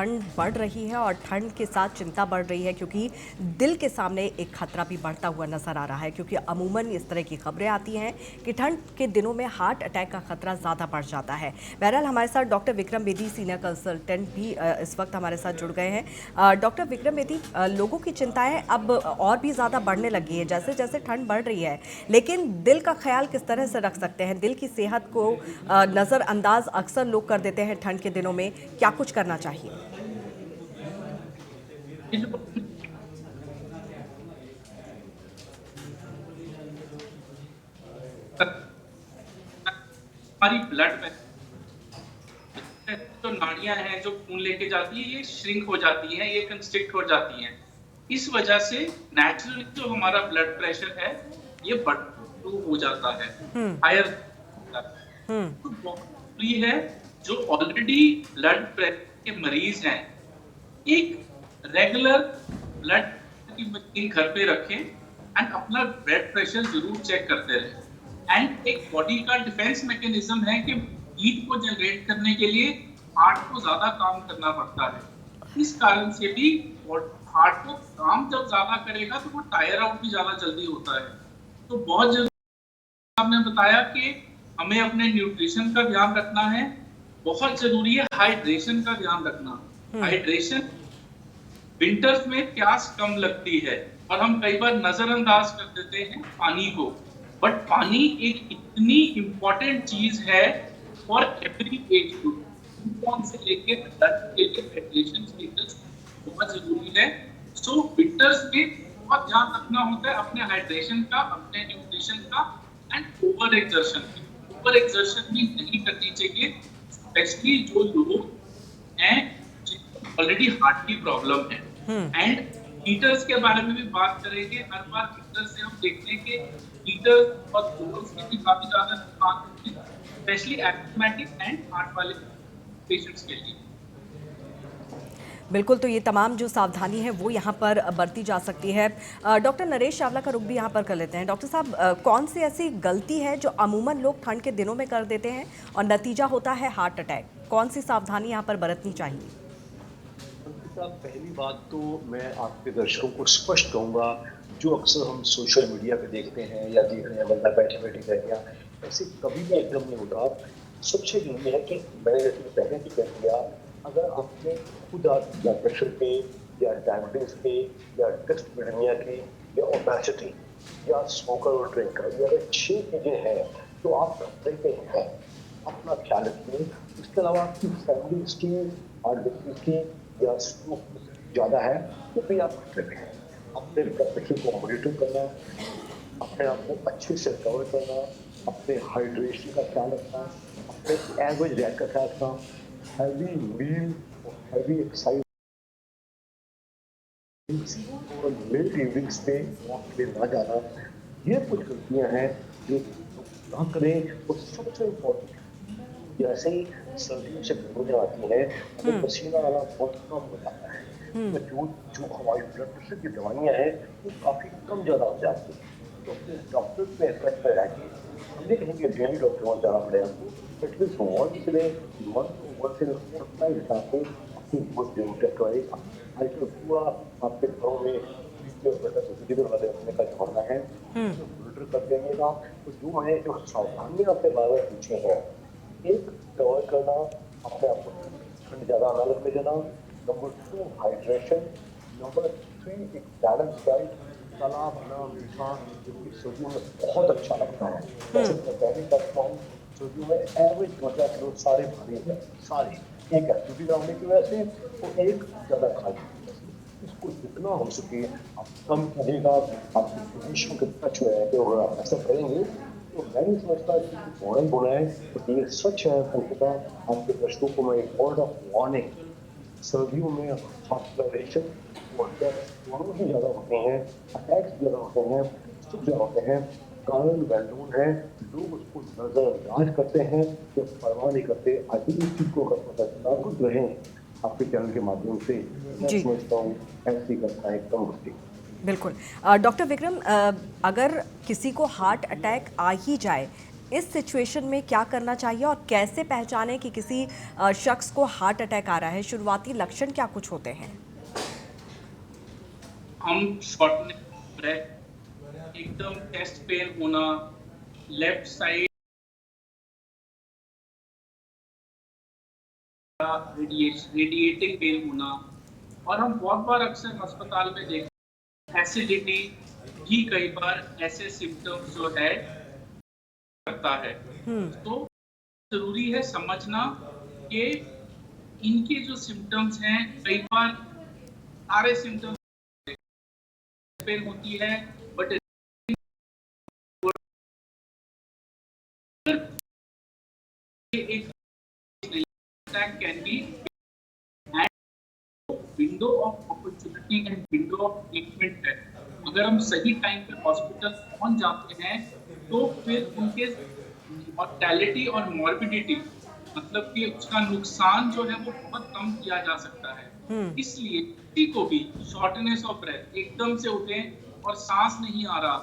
ठंड बढ़ रही है और ठंड के साथ चिंता बढ़ रही है क्योंकि दिल के सामने एक खतरा भी बढ़ता हुआ नजर आ रहा है, क्योंकि अमूमन इस तरह की खबरें आती हैं कि ठंड के दिनों में हार्ट अटैक का खतरा ज़्यादा बढ़ जाता है। बहरहाल हमारे साथ doctor Vikram Bedi, senior consultant भी इस वक्त हमारे साथ जुड़ गए हैं। डॉक्टर विक्रम बेदी, लोगों की चिंताएं अब और भी ज़्यादा बढ़ने लगी है जैसे जैसे ठंड बढ़ रही है, लेकिन दिल का ख्याल किस तरह से रख सकते हैं? दिल की सेहत को नज़रअंदाज अक्सर लोग कर देते हैं ठंड के दिनों में, क्या कुछ करना चाहिए? ये जो हमारी ब्लड में जो नाड़ियां हैं जो खून लेके जाती है, ये श्रिंक हो जाती हैं, ये कंस्ट्रिक्ट हो जाती हैं। इस वजह से नेचुरली जो हमारा ब्लड प्रेशर है ये बढ़ शुरू हो जाता है, हायर। तो बहुत जरूरी है, जो ऑलरेडी ब्लड प्रेशर के मरीज हैं, एक रेगुलर ब्लड की मशीन घर पे रखें एंड अपना ब्लड प्रेशर जरूर चेक करते रहें। एंड एक बॉडी का डिफेंस मैकेनिज्म है कि हीट को जनरेट करने के लिए हार्ट को ज्यादा काम करना पड़ता है। इस कारण से भी हार्ट को काम जब ज्यादा करेगा तो वो टायर आउट भी ज्यादा जल्दी होता है। तो बहुत जरूरी आपने बताया कि हमें अपने न्यूट्रिशन का ध्यान रखना है। बहुत जरूरी है हाइड्रेशन का ध्यान रखना। हाइड्रेशन, विंटर्स में प्यास कम लगती है और हम कई बार नजरअंदाज कर देते हैं पानी को, बट पानी एक इतनी इंपॉर्टेंट चीज है for every age group, newborn से लेके अडल्ट के लिए हाइड्रेशन स्टेटस बहुत जरूरी है। सो विंटर्स में बहुत ध्यान रखना होता है अपने हाइड्रेशन का, अपने न्यूट्रिशन का एंड ओवर एक्सर्शन की। ओवर एक्सर्शन भी नहीं करनी चाहिए, स्पेशली जो लोग हैं जिनको ऑलरेडी हार्ट की प्रॉब्लम है। एंड हीटर्स के बारे में भी बात करेंगे। हर बार हीटर से हम देखते हैं कि हीटर्स और डोर्स के भी काफी ज्यादा नुकसान होते हैं, स्पेशली एस्थमेटिक एंड हार्ट वाले पेशेंट्स के लिए। बिल्कुल, तो ये तमाम जो सावधानी है वो यहाँ पर बरती जा सकती है। डॉक्टर नरेश चावला का रुख भी यहाँ पर कर लेते हैं। डॉक्टर साहब, कौन सी ऐसी गलती है जो अमूमन लोग ठंड के दिनों में कर देते हैं और नतीजा होता है हार्ट अटैक? कौन सी सावधानी यहाँ पर बरतनी चाहिए? साहब, पहली बात तो मैं आपके दर्शकों को स्पष्ट कहूंगा, जो अक्सर हम सोशल मीडिया पे देखते हैं या देख रहे हैं, बंदा बैठे बैठे कह दिया, ऐसे कभी भी एकदम नहीं होता। सबसे जरूरी है कि मैंने जैसे पहले भी कह दिया, अगर आपने खुद आप ब्लड प्रेशर पे या डायबिटीज पे या डिस्पैनिया के या ओबेसिटी या स्मोकर और ड्रिंकर, ये अगर 6 चीजें हैं तो आप खतरे पे हैं। अपना ख्याल रखिए। इसके अलावा आपकी फैमिली हिस्ट्री, हार्ट डिसीज की या स्ट्रोक ज्यादा है तो भी आप खतरे में हैं। अपने ब्लड प्रेशर को मॉनिटर करना, अपने आप को अच्छे से कवर करना, अपने हाइड्रेशन का ख्याल रखना, अपने एवरेज डाइट का ख्याल रखना, हैवी मील और हैवी एक्सरसाइज और लेट इवनिंग्स पे वॉक पे ना जाना, ये कुछ गलतियां हैं जो ना करें। और सबसे इम्पोर्टेंट, जैसे ही सर्दियों से गर्मियाँ आती हैं हमें पसीना आना बहुत कम हो जाता है, तो जो जो हमारी ब्लड प्रेशर की दवाइयाँ हैं वो काफ़ी कम ज़्यादा हो जाती हैं। तो अपने डॉक्टर पे एडवाइस पर रह के, हम नहीं कहेंगे डेली डॉक्टर वहाँ जाना पड़ेगा आपको, एटलीस्ट वंस इन अपना हिसाब से अपनी बहुत जरूर टेस्ट करवाइएगा। आजकल पूरा आपके घरों में डिजिटल वाले अपने का जमाना है, मॉनिटर कर देंगेगा। तो जो मैंने जो सावधानियां आपसे बार बार पूछी हैं, एक कवर करना, अपने आप को ठंड ज्यादा ना लगने देना, नंबर 2 हाइड्रेशन, नंबर 3 एक बैलेंस डाइट, तला भुना मीठा जो कि सर्दियों में बहुत अच्छा लगता है। वैसे मैं पहले करता हूँ, सर्दियों में एवरेज 12 किलो सारे भारी हैं, सारे एक एक्टिविटी ना होने की वजह से वो एक ज्यादा खा लेते हैं। इसको जितना हो सके आप कम करिएगा। आपकी पोजीशन के टच में है कि अगर आप ऐसा करेंगे तो मैं नहीं समझता कि बोला ही बोला है। तो ये सच है। अंततः आपके दर्शकों को मैं एक वर्ड ऑफ वार्निंग, सर्दियों में हॉस्पिटलाइजेशन और डेथ दोनों ही ज्यादा होते हैं, अटैक्स ज्यादा होते हैं, सब ज्यादा होते हैं। कारण वैल्यून है, लोग उसको नजरअंदाज करते हैं, जो परवाह नहीं करते। आज इस चीज को जागरूक रहें आपके चैनल के माध्यम से, मैं जी, समझता हूँ ऐसी घटनाएं कम होती। बिल्कुल। डॉक्टर विक्रम, अगर किसी को हार्ट अटैक आ ही जाए इस सिचुएशन में क्या करना चाहिए और कैसे पहचानें कि किसी शख्स को हार्ट अटैक आ रहा है? शुरुआती लक्षण क्या कुछ होते हैं? हम शॉर्टनेस, ब्रेथ, एकदम चेस्ट पेन होना, लेफ्ट साइड रेडिएटिंग पेन होना, और हम बहुत बार अक्सर अस्पताल में देखते हैं एसिडिटी भी कई बार ऐसे सिम्टम्स जो है करता है। तो जरूरी है समझना कि इनके जो सिम्टम्स हैं, कई बार सारे सिम्टम्स पेन होती है, बट एक attack can be window of opportunity and window of treatment है। अगर हम सही टाइम पे हॉस्पिटल पहुंच जाते हैं तो फिर उनके मॉर्टेलिटी और मॉर्बिडिटी, मतलब कि उसका नुकसान जो है वो बहुत कम किया जा सकता है। इसलिए किसी को भी शॉर्टनेस ऑफ ब्रेथ, एकदम से उठे और सांस नहीं आ रहा,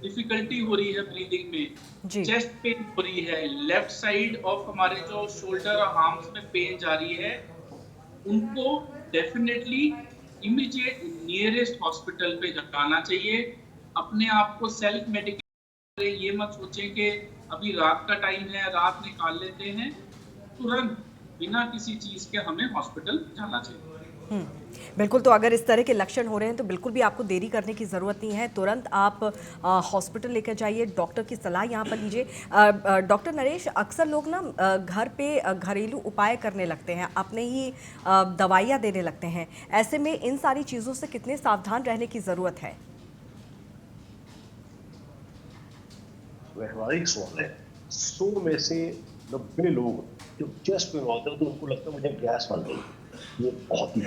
डिफिकल्टी हो रही है ब्रीदिंग में, जी। चेस्ट पेन हो रही है, लेफ्ट साइड ऑफ हमारे जो शोल्डर और आर्म्स में पेन जा रही है, उनको डेफिनेटली इमीडिएट नियरेस्ट हॉस्पिटल पे जाना चाहिए। अपने आप को सेल्फ मेडिकेट, ये मत सोचें कि अभी रात का टाइम है, रात निकाल लेते हैं। तुरंत बिना किसी चीज के हमें हॉस्पिटल जाना चाहिए। बिल्कुल, तो अगर इस तरह के लक्षण हो रहे हैं तो बिल्कुल भी आपको देरी करने की ज़रूरत नहीं है। तुरंत आप हॉस्पिटल लेकर जाइए, डॉक्टर की सलाह यहाँ पर लीजिए। डॉक्टर नरेश, अक्सर लोग ना घर पे घरेलू उपाय करने लगते हैं, अपने ही दवाइयाँ देने लगते हैं। ऐसे में इन सारी चीज़ों से कितने सावधान रहने की ज़रूरत है? व्यवहारिक सवाल है। 100 में से 90 लोग जब चेस्ट में होते हैं तो उनको लगता है मुझे गैस बन गई। ये बहुत ही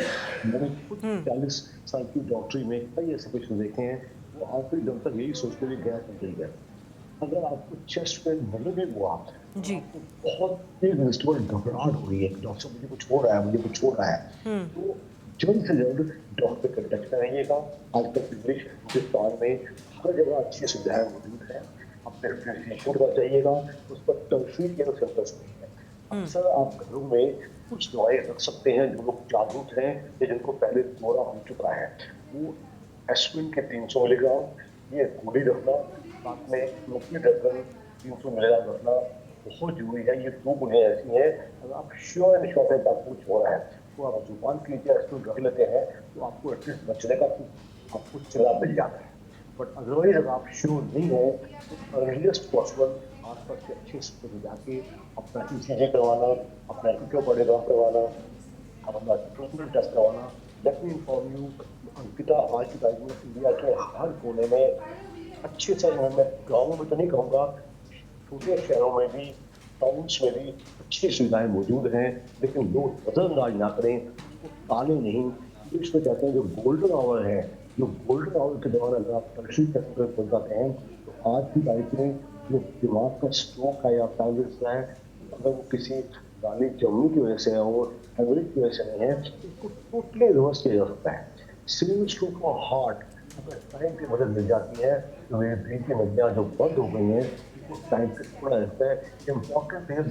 मैंने खुद 40 साल की डॉक्टरी में कई ऐसे पेशेंट देखे हैं, वो आखिरी दम तक यही सोचते हुए गैस बन गई है। अगर आपको चेस्ट पेन नहीं भी हुआ, जी। आपको बहुत तेज इंस्टेबल घबराहट हो रही है, डॉक्टर साहब मुझे कुछ हो रहा है, मुझे कुछ हो रहा है, तो जल्द से जल्द डॉक्टर कंटेक्ट कराइएगा। आजकल इंग्लिश हिंदुस्तान में हर जगह अच्छी सुविधाएं मौजूद है। अपने पेशेंट को जाइएगा, उस पर टर्फी केयर सेंटर्स नहीं है। अक्सर आप घरों में कुछ दवाएं रख सकते हैं जो लोग जागरूक हैं या जिनको पहले दौरा हो चुका है। वो एस्पिरिन के 300 मिलीग्राम ये गोली रखना, साथ में क्लोपीडाग्रिल 300 मिलीग्राम रखना बहुत जरूरी है। ये 2 गोलियां ऐसी हैं, अगर आप श्योर एंड श्योर है कि आपको कुछ हो रहा है तो आप जुबान के नीचे एस्पिरिन रख लेते हैं तो आपको एटलीस्ट बचने का आपको चिल्ला मिल जाता है। बट अदरवाइज अगर आप श्योर नहीं हो तो अर्लीस्ट पॉसिबल आसपास के अच्छे अस्पताल में जाके अपना ईसीजी करवाना, अपना इकोकार्डियोग्राम करवाना, अपना ट्रीटमेंट टेस्ट करवाना। Let me inform you, Ankita आज की तारीख में इंडिया के हर कोने में अच्छे से, मैं गाँव में तो नहीं कहूँगा, छोटे शहरों में भी, टाउन्स में भी अच्छी सुविधाएं मौजूद हैं, लेकिन लोग नजरअंदाज ना करें, उसको टालें नहीं। इसमें कहते हैं जो गोल्डन आवर है, जो गोल्डन आवर के दौरान अगर आप टर्शरी सेक्टर पर पहुंच जाते हैं तो आज की तारीख में जो दिमाग का स्ट्रोक है या पैरालिसिस है, अगर वो किसी गाली जमने की वजह से है और हेमरेज की वजह से नहीं है, तो उसको टोटली रिवर्स किया जा सकता है। सिविल स्ट्रोक और हार्ट अगर टाइम की मदद मिल जाती है तो ये ब्रेन की नदियाँ जो बंद हो गई हैं, टाइम पे थोड़ा रहता है। इम्पोर्टेंट है